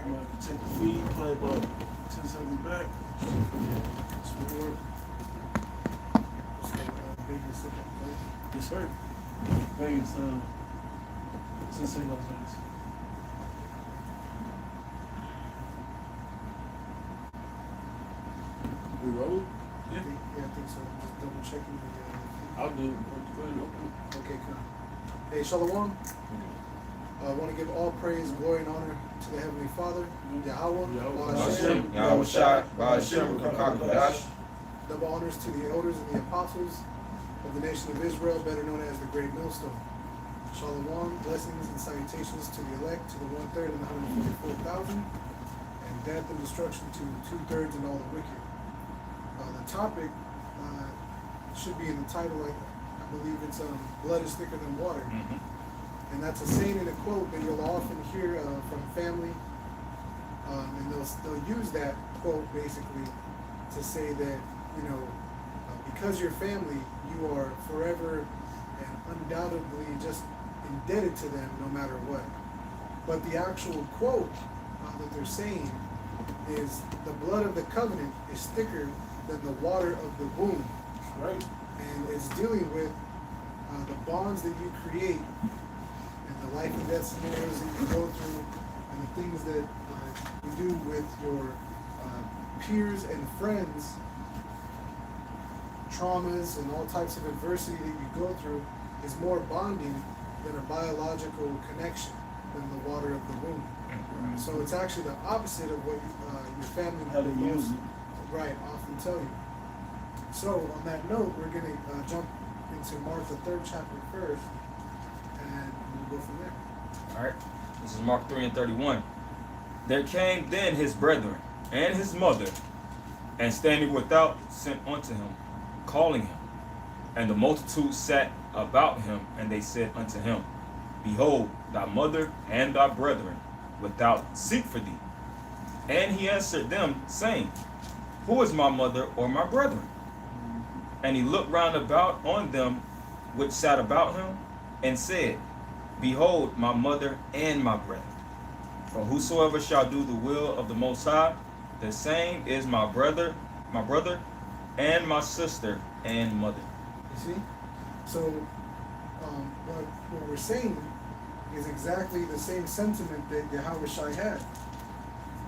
I'm going to take the feed, play about 10 seconds back. Score. Yes, sir. Vegas, Sensei Las Vegas. We roll? Yeah, I think so. Just double checking the. I'll do it. Okay, cool. Hey, Shalom. I want to give all praise, glory, and honor to the Heavenly Father, Yahweh, Ba'ashem, Yahweh Shai, Ba'ashem, Rakakadash. Double honors to the elders and the apostles of the nation of Israel, better known as the Great Millstone. Shalom, blessings and salutations to the elect, to the 1/3 and the 144,000, and death and destruction to 2/3 and all the wicked. The topic should be in the title, like I believe it's blood is thicker than water. And that's a saying and a quote that you'll often hear from family, and they'll use that quote basically to say that, you know, because you're family, you are forever and undoubtedly just indebted to them no matter what. But the actual quote that they're saying is the blood of the covenant is thicker than the water of the womb. Right. And it's dealing with the bonds that you create and the life and death scenarios that you go through and the things that you do with your peers and friends, traumas and all types of adversity that you go through is more bonding than a biological connection than the water of the womb. So it's actually the opposite of what your family How to use it. right often tell you. So on that note, we're going to jump into Mark the 3rd chapter first, and we'll go from there. All right. This is Mark 3:31. There came then his brethren and his mother, and standing without sent unto him, calling him. And the multitude sat about him, and they said unto him, Behold, thy mother and thy brethren without seek for thee. And he answered them, saying, Who is my mother or my brethren? And he looked round about on them which sat about him, and said, Behold, my mother and my brethren. For whosoever shall do the will of the Most High, the same is my brother, and my sister and mother. You see? So what we're saying is exactly the same sentiment that Yahweh Shai had.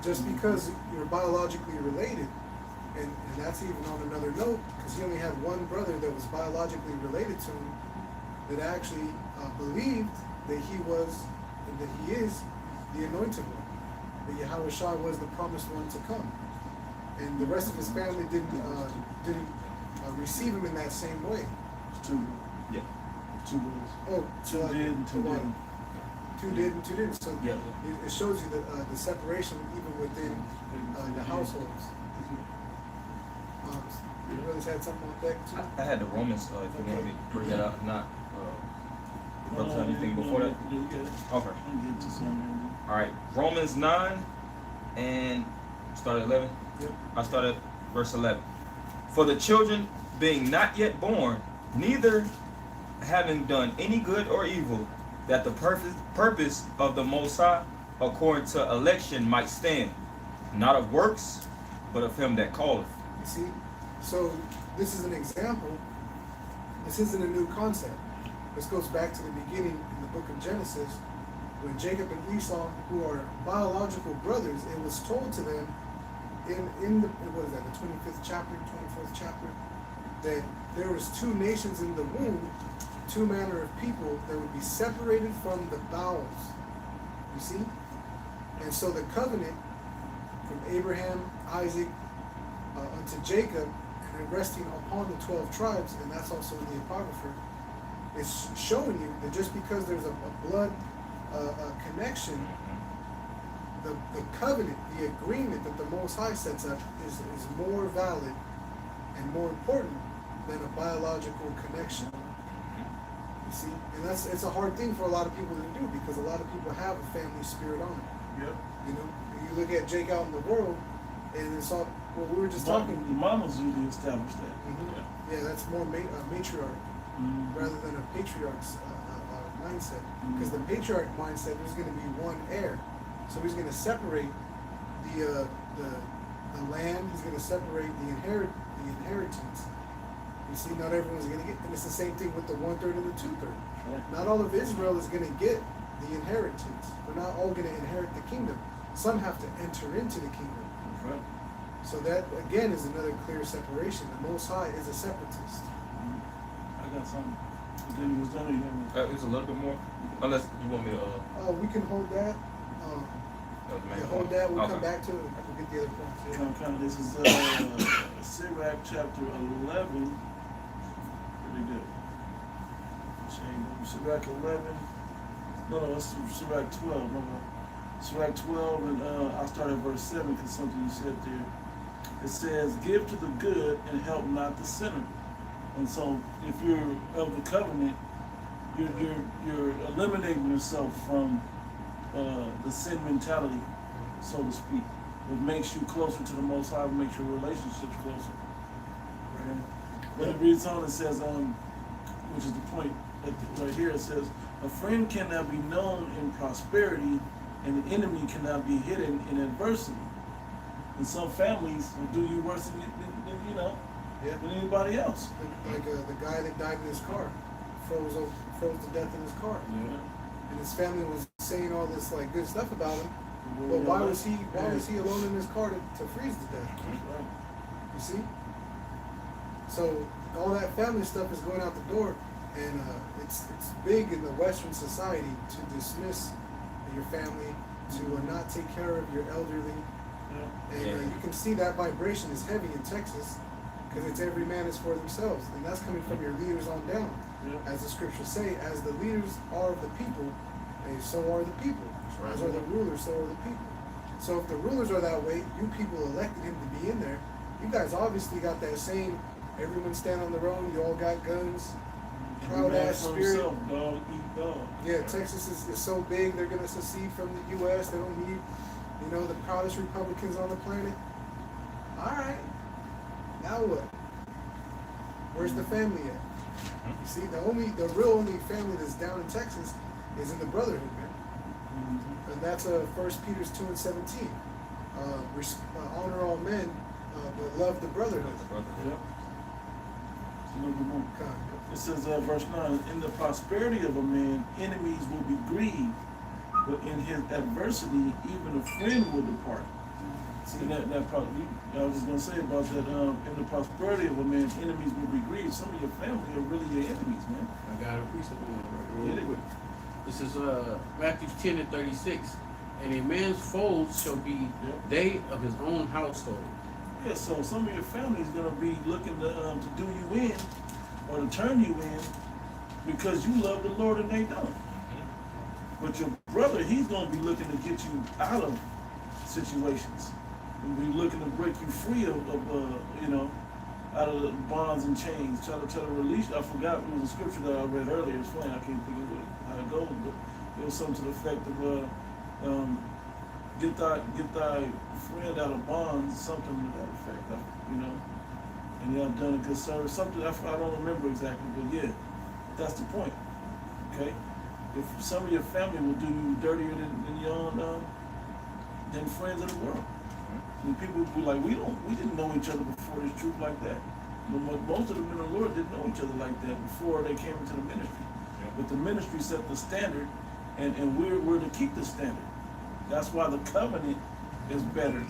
Just because you're biologically related, and that's even on another note, because he only had one brother that was biologically related to him that actually believed that he was, and that he is the anointed one, that Yahweh Shai was the promised one to come. And the rest of his family didn't receive him in that same way. Two. Yeah. Two boys. Oh, Two did and two one. didn't. Two did and two didn't. So Yeah. it shows you the separation even within the households. You really had something like that too? I had the Romans, if you want me to bring that up. If not, brother, anything before that? Okay. I'm getting to some. All right. Romans 9 and start at 11. Yep. I start at verse 11. For the children being not yet born, neither having done any good or evil, that the purpose of the Most High, according to election, might stand, not of works, but of him that calleth. You see? So this is an example. This isn't a new concept. This goes back to the beginning in the book of Genesis, when Jacob and Esau, who are biological brothers, it was told to them in the, what is that, the 25th chapter, 24th chapter, that there was two nations in the womb, two manner of people that would be separated from the bowels. You see? And so the covenant from Abraham, Isaac, unto Jacob, and resting upon the 12 tribes, and that's also in the Apocrypha, is showing you that just because there's a blood connection, the covenant, the agreement that the Most High sets up is more valid and more important than a biological connection. You see? And it's a hard thing for a lot of people to do, because a lot of people have a family spirit on it. Yep. You know, you look at Jake out in the world, and it's all, well, we were just talking. The mamas usually establish that. Yeah, that's more matriarch rather than a patriarch's mindset. Because the patriarch mindset, there's going to be one heir. So he's going to separate the land. He's going to separate the inheritance. You see, not everyone's going to get, and it's the same thing with the 1/3 and the 2/3. Right. Not all of Israel is going to get the inheritance. We're not all going to inherit the kingdom. Some have to enter into the kingdom. That's right. So that again is another clear separation. The Most High is a separatist. I got something. But then you was done, you know. It's a little bit more, unless you want me to. We can hold that. That was the main Yeah, point. hold that. We'll Okay. come back to it. We'll get the other points. Yeah. Kind of, this is Sirach chapter 11. Pretty good. Sirach 11. No, it's Sirach 12. No. Sirach 12, and I'll start at verse 7 because something you said there. It says, "Give to the good and help not the sinner." And so, if you're of the covenant, you're eliminating yourself from the sin mentality, so to speak. It makes you closer to the Most High, it makes your relationships closer. Right? But it reads on, it says, which is the point right here, it says, "A friend cannot be known in prosperity, and the enemy cannot be hidden in adversity." And some families will do you worse than you know, Yeah. than anybody else. Like the guy that died in his car, froze to death in his car, Yeah. and his family was saying all this like good stuff about him. But why was he alone in his car to freeze to death? Right. You see? So all that family stuff is going out the door, and it's big in the Western society to dismiss your family, to not take care of your elderly, Yeah. and you can see that vibration is heavy in Texas because it's every man is for themselves, and that's coming from your leaders on down. Yeah. As the scriptures say, as the leaders are of the people, so are the people. That's As right. are the rulers, so are the people. So if the rulers are that way, you people elected him to be in there. You guys obviously got that same, everyone stand on their own, you all got guns, proud Every man ass for spirit. himself, dog eat dog. Yeah, Texas is so big, they're gonna secede from the US. They don't need, the proudest Republicans on the planet. Alright. Now what? Where's the family at? You see, the real only family that's down in Texas is in the brotherhood, man. Mhm. And that's 1 Peter 2:17. Honor all men, but love the brotherhood. Yep. It's a little bit more. Come on. It says, verse 9, "In the prosperity of a man, enemies will be grieved, but in his adversity, even a friend will depart." See, that probably, I was just going to say about that, in the prosperity of a man, enemies will be grieved. Some of your family are really your enemies, man. I got a precept on it right Get real it. quick. This is Matthew 10:36. "And a man's foes shall be Yep. they of his own household." Yeah, so some of your family is going to be looking to do you in or to turn you in because you love the Lord and they don't. But your brother, he's going to be looking to get you out of situations. He'll be looking to break you free of out of the bonds and chains, try to release. I forgot, it was a scripture that I read earlier. It's funny, I can't think of how it goes, but it was something to the effect of get thy friend out of bonds, something to that effect, and y'all done a good service. Something I don't remember exactly, but yeah, that's the point. Okay, if some of your family will do you dirtier than your own, than friends of the world. And people will be like, we didn't know each other before this truth like that. But most of the men of the Lord didn't know each other like that before they came into the ministry. Yeah. But the ministry set the standard, and we're to keep the standard. That's why the covenant is better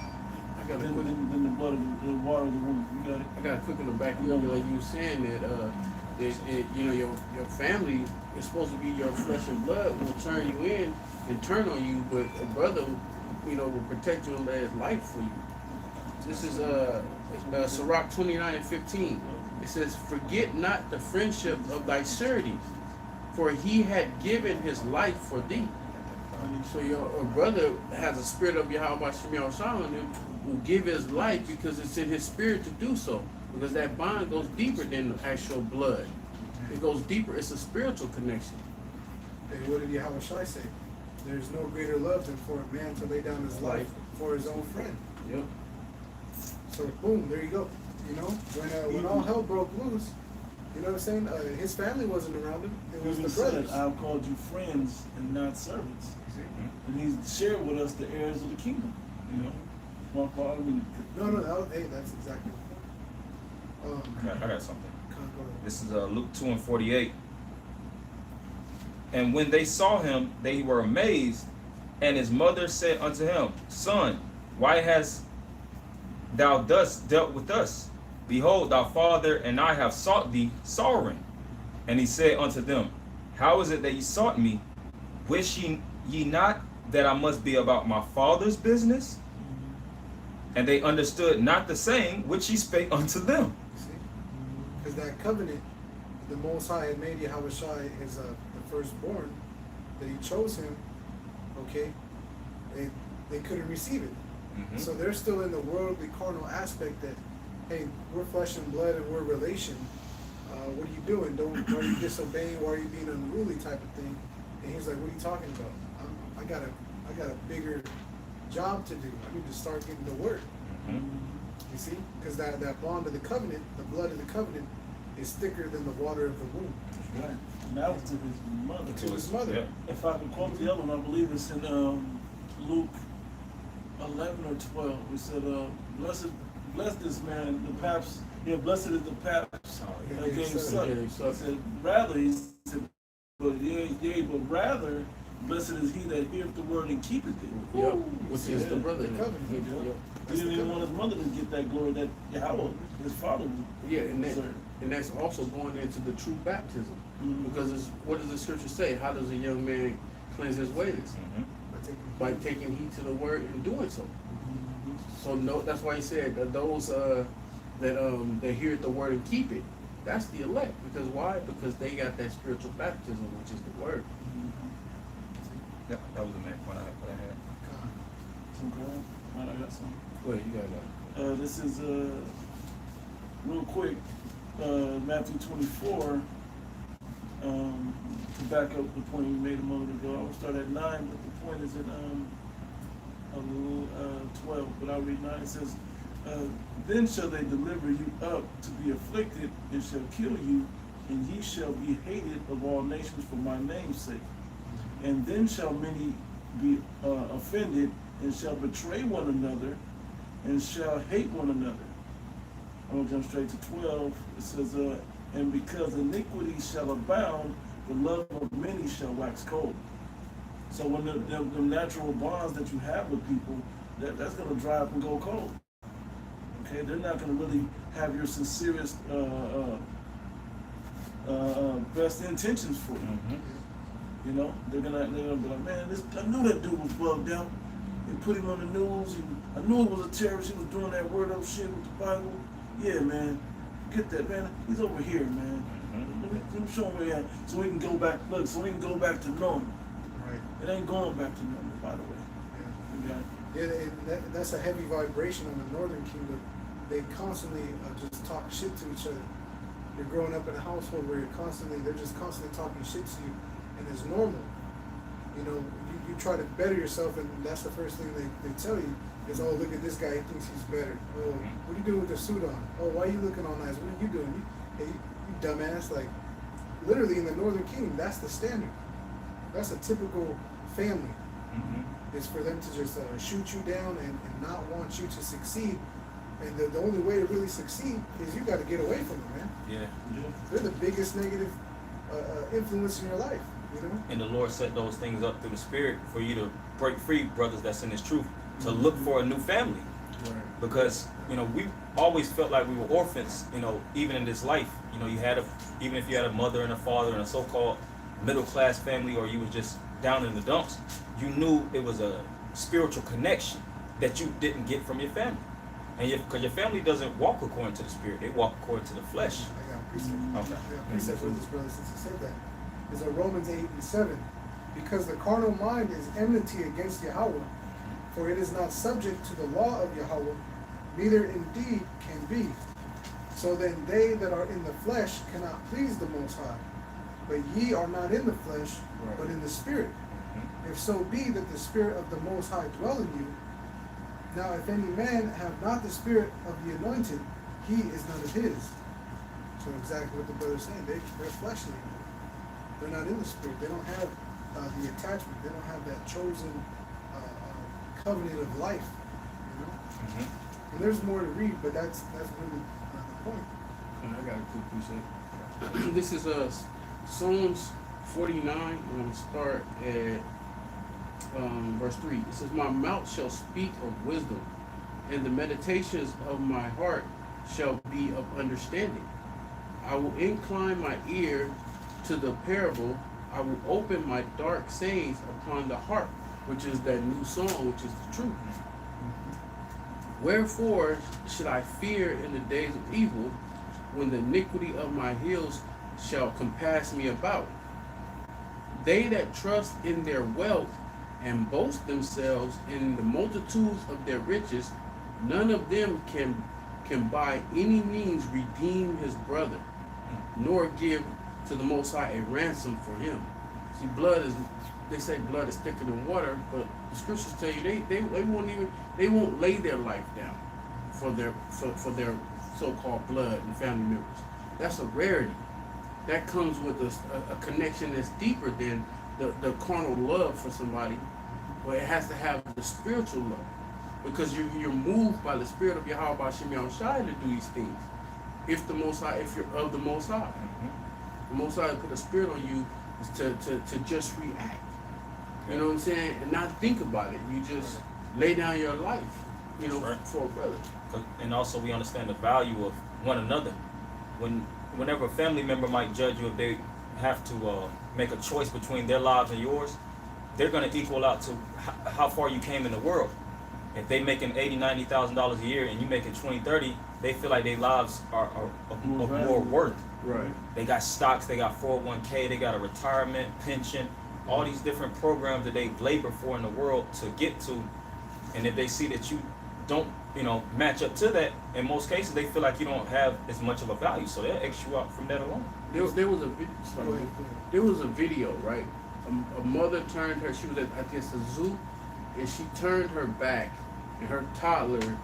I got a quick, than the blood of the water of the womb. You got it? I got a quick one to back you up, like you were saying that your family is supposed to be your flesh and blood, will turn you in and turn on you, but a brother, will protect you and lay his life for you. This is Sirach 29:15. It says, "Forget not the friendship of thy sureties, for he had given his life for thee." So your brother has a spirit of Yahweh Shem Yahshua in him, will give his life because it's in his spirit to do so. Because that bond goes deeper than the actual blood. It goes deeper. It's a spiritual connection. And what did Yahweh Shai say? There's no greater love than for a man to lay down his life for his own friend. Yep. So boom, there you go. When all hell broke loose, you know what I'm saying? His family wasn't around him. It was Jesus the said, brothers. "I've called you friends and not servants." And he's shared with us the heirs of the kingdom. You know, my father. That's exactly the point. I got something. Go ahead. This is Luke 2:48. And when they saw him, they were amazed. And his mother said unto him, Son, why hast thou thus dealt with us? Behold, thy father and I have sought thee sorrowing. And he said unto them, How is it that ye sought me? Wish ye not that I must be about my father's business? And they understood not the saying which he spake unto them. See? Because that covenant, the Most High had made Yahushua his the firstborn, that he chose him, okay, they couldn't receive it. Mm-hmm. So they're still in the worldly carnal aspect that, hey, we're flesh and blood and we're relation. What are you doing? Why are you disobeying? Why are you being unruly type of thing? And he's like, what are you talking about? I got a bigger job to do. I need to start getting to work. Mm-hmm. You see? Because that bond of the covenant, the blood of the covenant, is thicker than the water of the womb. Right. And that was to his mother. To his mother. Yeah. If I can quote the other one, I believe it's in Luke 11 or 12. We said, blessed is man, the paps, blessed is the paps that gave suck. He said, rather, he said, but rather, blessed is he that heareth the word and keepeth it. Yep. Which is the brother. The covenant. Yep. He didn't even want his mother to get that glory that Yahweh, his father, Yeah, and deserved. that's also going into the true baptism. Mhm. Because what does the scripture say? How does a young man cleanse his ways? Mm-hmm. By taking heed to the word and doing so. Mhm. So no, that's why he said that those that hear the word and keep it, that's the elect. Because why? Because they got that spiritual baptism, which is the word. Yep, that was the main point I had. Some cool. Right, I got some. Well, you got that. This is real quick. Matthew 24. To back up the point we made a moment ago, I will start at 9, but the point is in 12. But I'll read 9. It says, "Then shall they deliver you up to be afflicted, and shall kill you, and ye shall be hated of all nations for my name's sake. And then shall many be offended, and shall betray one another, and shall hate one another." I'm going to jump straight to 12. It says, "And because iniquity shall abound, the love of many shall wax cold." So when the natural bonds that you have with people, that's going to dry up and go cold. Okay, they're not going to really have your sincerest, best intentions for you. Mm-hmm. You know, they're gonna be like, man, I knew that dude was bugged out. They put him on the news. I knew he was a terrorist. He was doing that word up shit with the Bible. Yeah, man, get that, man. He's over here, man. Let me show him where he at, so we can go back. Look, so we can go back to normal. Right. It ain't going back to normal, by the way. Yeah. Okay? Yeah, and that's a heavy vibration on the Northern Kingdom. They constantly just talk shit to each other. You're growing up in a household where they're just constantly talking shit to you, and it's normal. You know, you try to better yourself, and that's the first thing they tell you is, oh, look at this guy, he thinks he's better. Oh, what are you doing with the suit on? Oh, why are you looking all nice? What are you doing? You dumbass. Like, literally in the Northern Kingdom, that's the standard. That's a typical family. Mm-hmm. Is for them to just shoot you down and not want you to succeed. And the only way to really succeed is you got to get away from them, man. Yeah. They're the biggest negative influence in your life, you know? And the Lord set those things up through the Spirit for you to break free, brothers that's in His truth, to look for a new family. Right. Because, you know, we always felt like we were orphans, you know, even in this life. You know, even if you had a mother and a father and a so-called middle-class family, or you was just down in the dumps, you knew it was a spiritual connection that you didn't get from your family. And because your family doesn't walk according to the Spirit, they walk according to the flesh. I got a precept. Okay. I got a precept for this brother since he said that. It's Romans 8:7. Because the carnal mind is enmity against Yahweh, for it is not subject to the law of Yahweh, neither indeed can be. So then they that are in the flesh cannot please the Most High. But ye are not in the flesh, but in the Spirit. If so be that the Spirit of the Most High dwell in you. Now if any man have not the Spirit of the Anointed, he is none of his. So exactly what the brother's saying. They're fleshly. They're not in the Spirit. They don't have the attachment. They don't have that chosen covenant of life. You know, and there's more to read, but that's really the point. I got a quick precept. This is Psalms 49. I'm going to start at verse 3. It says, "My mouth shall speak of wisdom, and the meditations of my heart shall be of understanding. I will incline my ear to the parable. I will open my dark sayings upon the harp," which is that new song, which is the truth. "Wherefore should I fear in the days of evil, when the iniquity of my heels shall compass me about? They that trust in their wealth and boast themselves in the multitudes of their riches, none of them can by any means redeem his brother, nor give to the Most High a ransom for him." See, they say blood is thicker than water, but the scriptures tell you they won't lay their life down for their so-called blood and family members. That's a rarity. That comes with a connection that's deeper than the carnal love for somebody, but it has to have the spiritual love, because you're moved by the spirit of Yahweh B'Shem Yahushai to do these things. If you're of the Most High, the Most High put a spirit on you is to just react. You know what I'm saying? And not think about it. You just lay down your life, for a brother. And also we understand the value of one another. Whenever a family member might judge you, if they have to make a choice between their lives and yours, they're going to equal out to how far you came in the world. If they making $80,000, $90,000 a year and you making 20, 30, they feel like their lives are of more worth. Right. They got stocks, they got 401k, they got a retirement, pension, all these different programs that they labor for in the world to get to. And if they see that you don't, match up to that, in most cases they feel like you don't have as much of a value, so they'll X you out from that alone. There was a video, right? A mother turned her. She was at, I guess, a zoo, and she turned her back, and her toddler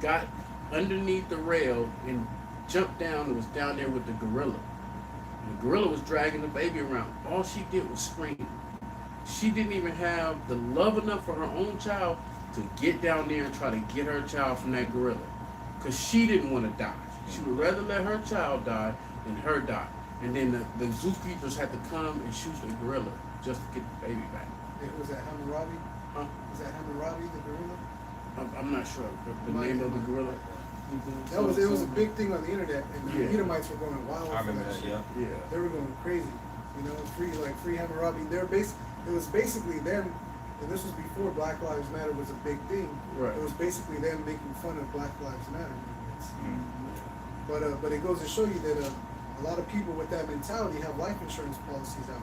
got underneath the rail and jumped down and was down there with the gorilla. And the gorilla was dragging the baby around. All she did was scream. She didn't even have the love enough for her own child to get down there and try to get her child from that gorilla, because she didn't want to die. She would rather let her child die than her die. And then the zookeepers had to come and shoot the gorilla just to get the baby back. Was that Hammurabi? Huh? Was that Hammurabi, the gorilla? I'm not sure the name of the gorilla. It was a big thing on the internet, and the Edomites were going wild. I remember that, shit. yeah. They were going crazy. Free Hammurabi. It was basically them, and this was before Black Lives Matter was a big thing. Right. It was basically them making fun of Black Lives Matter movements. But it goes to show you that a lot of people with that mentality have life insurance policies out.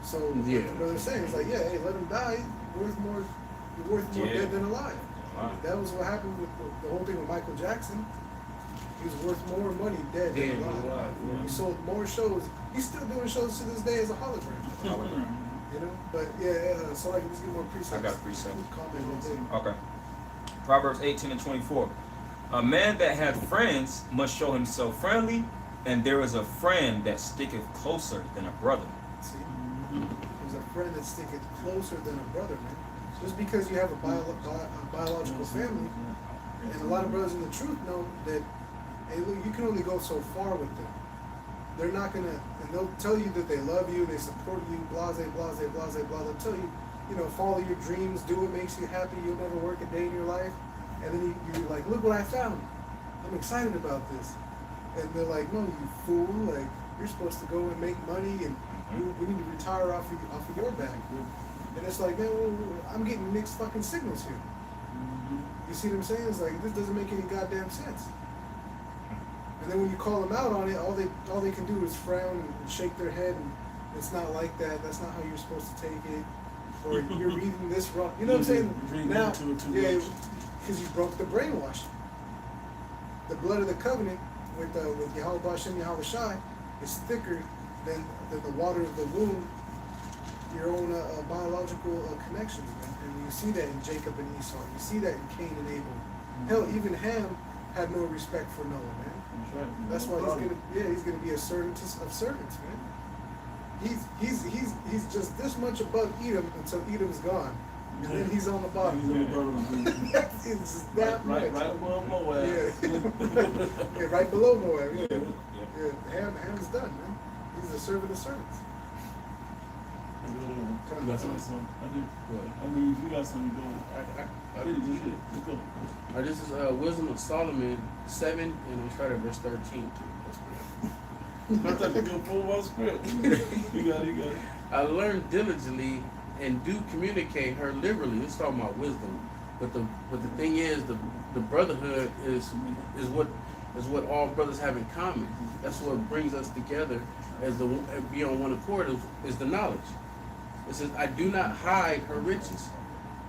So like the brother's saying, it's like, hey, let him die. You're worth more dead than alive. Wow. That was what happened with the whole thing with Michael Jackson. He was worth more money dead than alive. Yeah. He sold more shows. He's still doing shows to this day as a hologram. But so I can just give more precepts. I got a precept. Comment. Okay. Proverbs 18:24. A man that hath friends must show himself friendly, and there is a friend that sticketh closer than a brother. See? There's a friend that sticketh closer than a brother, man. Just because you have a biological family, and a lot of brothers in the truth know that, hey, look, you can only go so far with them. They're not gonna, and they'll tell you that they love you, they support you, blase, blase, blase, blah. They'll tell you, follow your dreams, do what makes you happy. You'll never work a day in your life. And then you're like, look what I found. I'm excited about this. And they're like, no, you fool. Like, you're supposed to go and make money, and we need to retire off of your back. And it's like, man, I'm getting mixed fucking signals here. You see what I'm saying? It's like, this doesn't make any goddamn sense. And then when you call them out on it, all they can do is frown and shake their head, and it's not like that. That's not how you're supposed to take it. Or you're reading this wrong. You know what I'm saying? Now, because you broke the brainwash. The blood of the covenant with Yahweh B'Shem Yahushai is thicker than the water of the womb, your own biological connections, man. And you see that in Jacob and Esau. You see that in Cain and Abel. Hell, even Ham had no respect for Noah, man. That's why he's gonna be a servant of servants, man. he's just this much above Edom until Edom's gone, and then he's on the He's bottom. on the bottom. It's just that Right much. above Moab. Yeah, right below Moab. Yeah, Yeah. yeah. Ham is done, man. He's a servant of servants. You got something? I do. Good. I mean, if you got something going, I hit it, just hit it. Let's go. This is Wisdom of Solomon 7, and I'm starting at verse 13. I thought you go pull my script. You got it. I learned diligently and do communicate her liberally. It's talking about wisdom, but the thing is, the brotherhood is what all brothers have in common. That's what brings us together as be on one accord is the knowledge. It says, I do not hide her riches,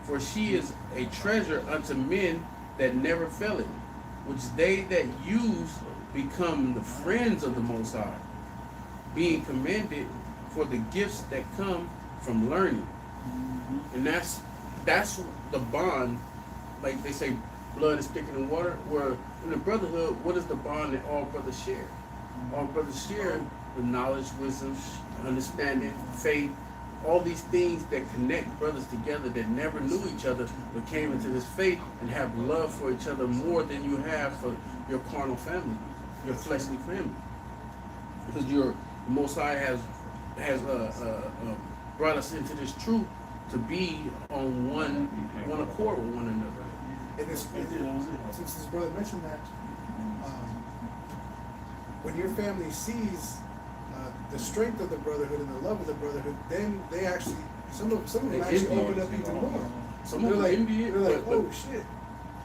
for she is a treasure unto men that never fail it, which they that use become the friends of the Most High, being commended for the gifts that come from learning. And that's the bond, like they say, blood is thicker than water. Where in the brotherhood, what is the bond that all brothers share? All brothers share the knowledge, wisdom, understanding, faith, all these things that connect brothers together that never knew each other but came into this faith and have love for each other more than you have for your carnal family, your fleshly family. Because the Most High has brought us into this truth to be on one accord with one another. And it's, since this brother mentioned that, when your family sees the strength of the brotherhood and the love of the brotherhood, then they actually, some of them They actually envy open it. up even more. Some They're of them like, envy it, they're like, but oh shit,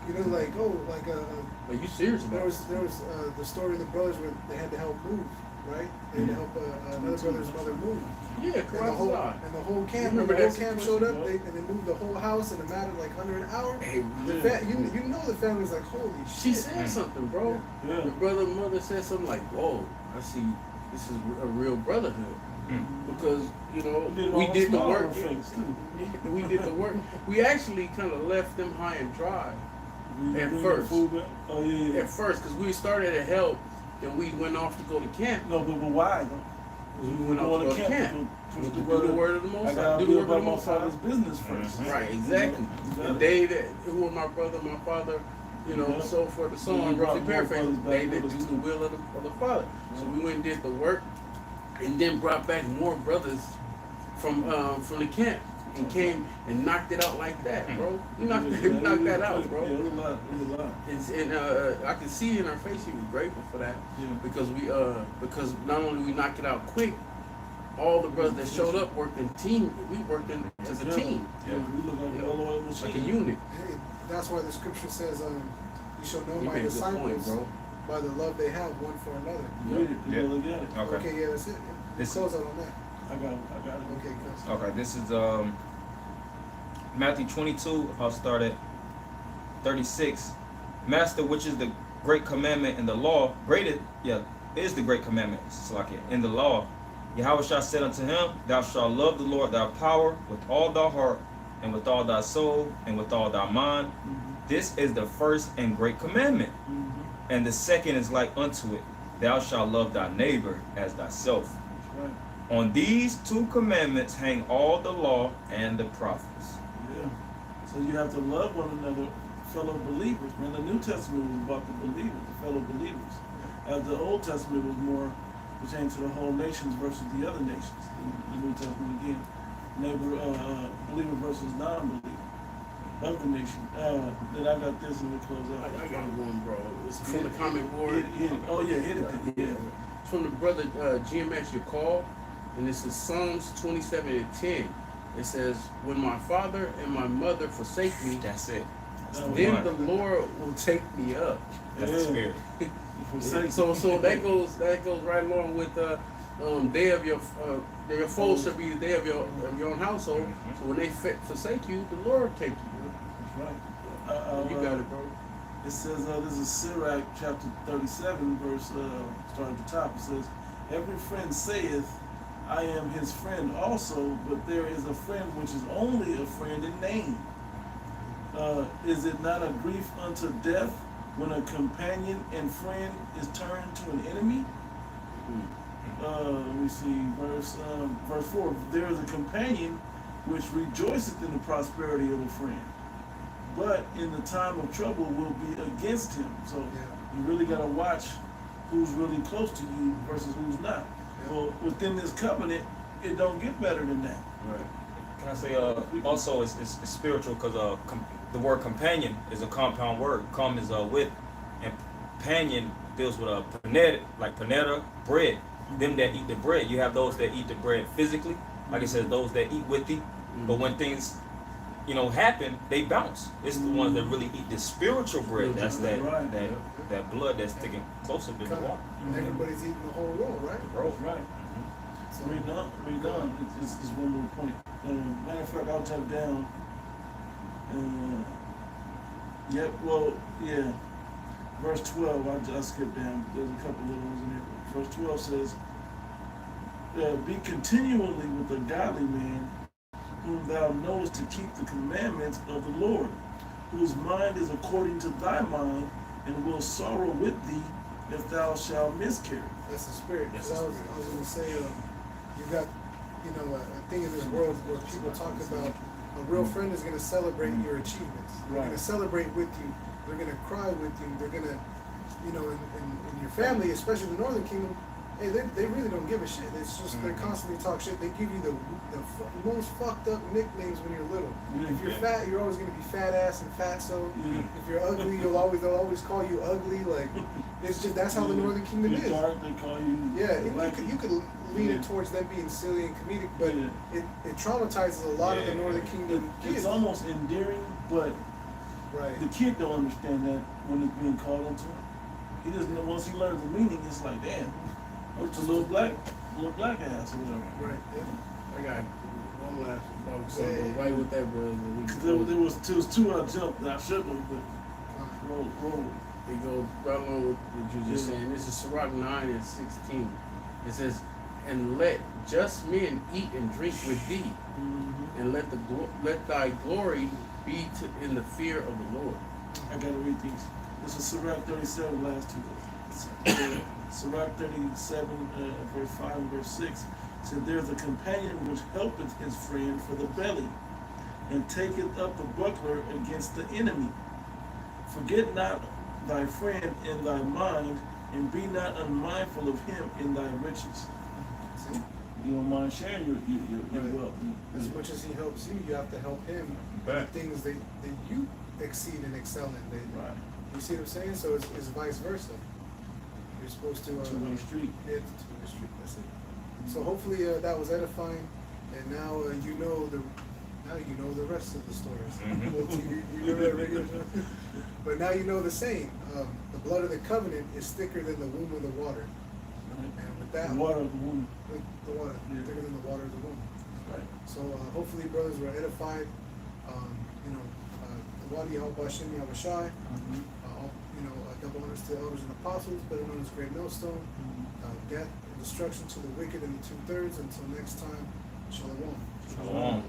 you know, like are you serious there about it? was the story of the brothers where they had to help move, right? They had to help another brother's mother move. Yeah, And the whole correct. camp, You remember the whole that camp situation, showed up, bro? and they moved the whole house in a matter of like under an hour. Hey, You know the family's like, holy she shit. said something, bro. Yeah. The brother and mother said something like, whoa, I see this is a real brotherhood. Because, you know, we did the work. We did the work. We actually kind of left them high and dry at first. Oh yeah. At first, because we started to help, and we went off to go to camp. No, but why though? We went off to go to camp. To To do do the word of the I Most High. gotta Do the do work of about the my Most High. father's business first. Right, exactly. And they that who were my brother, my father, you know, Yeah. so forth and so So you on, brought roughly more paraphrasing, brothers back they that with do us the too. will of the Father. So we went and did the work, and then brought back more brothers from the camp, and came and knocked it out like that, bro. We knocked that out, Yeah, bro. it was a lot. And I can see in her face she was grateful for that, Yeah. because not only we knocked it out quick, all the brothers that showed up worked in team. We worked as a team, Yeah, we look like the oil like a machine. unit. Hey, that's why the scripture says, you shall know You my made a good point, disciples bro. by the love they have one for another. Read it. Yeah. You look at it. Okay. Yeah, that's it. Yeah. This- Close out on that. I got it. Okay, cuz. Okay, this is Matthew 22. I'll start at 36. Master, which is the great commandment in the law, is the great commandment. It's like it in the law. Yahweh shall said unto him, Thou shalt love the Lord thy power with all thy heart, and with all thy soul, and with all thy mind. This is the first and great commandment. And the second is like unto it, Thou shalt love thy neighbor as thyself. That's right. On these two commandments hang all the law and the prophets. Yeah. So you have to love one another, fellow believers. Man, the New Testament was about the believers, the fellow believers. As the Old Testament was more pertaining to the whole nations versus the other nations. The New Testament again, neighbor, believer versus non-believer of the nation. Then I got this and we close out. I got one, bro. It's from the comment board. Hit it. Oh yeah, hit it. Yeah. It's from the brother GMS Yakal, and this is Psalms 27:10. It says, "When my father and my mother forsake me, That's it. That's the then one. the Lord will take me up." That's the spirit. So that goes right along with day of your foes shall be the day of your own household. So when they forsake you, the Lord take you. That's right. You got it, bro. It says, this is Sirach chapter 37, verse, starting at the top. It says, every friend saith, I am his friend also, but there is a friend which is only a friend in name. Is it not a grief unto death when a companion and friend is turned to an enemy? let me see, verse 4. There is a companion which rejoiceth in the prosperity of a friend, but in the time of trouble will be against him. So you really got to watch who's really close to you versus who's not. Yeah. Well, within this covenant, it don't get better than that. Right. Can I say also it's spiritual because the word companion is a compound word. Com is with, and companion deals with a panetta, bread. Them that eat the bread. You have those that eat the bread physically, like it says, those that eat with thee. But when things, happen, they bounce. It's the ones that really eat the spiritual bread. That's that Right. that blood that's sticking closer than the water. Everybody's eating the whole roll, right? Bro. Right. So, We done. It's one little point. Matter of fact, I'll jump down. Verse 12, I just skipped down. There's a couple little ones in there. Verse 12 says, be continually with a godly man, whom thou knowest to keep the commandments of the Lord, whose mind is according to thy mind, and will sorrow with thee if thou shalt miscarry. that's the spirit. That's 'Cause the I was going to say, you got, a thing in this world where people talk about a real friend is going to celebrate your achievements. They're going Right. to celebrate with you. They're going to cry with you. They're going to, in your family, especially the Northern Kingdom, hey, they really don't give a shit. It's just they constantly talk shit. They give you the most fucked up nicknames when you're little. Yeah. If you're fat, you're always going to be fat ass and fatso. Yeah. If you're ugly, they'll always call you ugly. Like it's just that's how the Northern Kingdom You're is. dark, they call you. Yeah, and black. you could lean it towards them being silly and comedic, but Yeah. it traumatizes a lot of the Yeah. Northern Kingdom kids. It's almost endearing, but Right. the kid don't understand that when it's being called into him. He doesn't know. Once he learns the meaning, it's like, damn, it's a little black ass or whatever. Right. Yeah. I got one last thought. So Yeah. right with that, brother. We Cause can there was two I jumped that I shouldn't have, but roll. It goes right along with what you just saying. This is Sirach 9:16. It says, "And let just men eat and drink with thee, Mm-hmm. and let thy glory be in the fear of the Lord." I gotta read these. This is Sirach 37, last two. Sirach 37, verse 5 and verse 6 said, "There's a companion which helpeth his friend for the belly, and taketh up the buckler against the enemy. Forget not thy friend in thy mind, and be not unmindful of him in thy riches." See, You don't mind sharing your Right. wealth. as much as he helps you, you have to help him Bet. in things that you exceed and excel in. Right. You see what I'm saying? So it's vice versa. You're supposed to Two-way street. Yeah, it's a two-way street. That's it. So hopefully that was edifying, and now you know the rest of the stories. Mhm. Well, you remember that radio show? But now you know the saying: the blood of the covenant is thicker than the womb of the water. And with that, The water of the womb. the water Yeah. thicker than the water of the womb. Right. So hopefully, brothers, were edified. The Wadi Al-Bashim Yabashai. Mhm. Double honors to the elders and apostles, better known as Great Millstone. Death and destruction to the wicked and the 2/3. Until next time, Shalom. Shalom.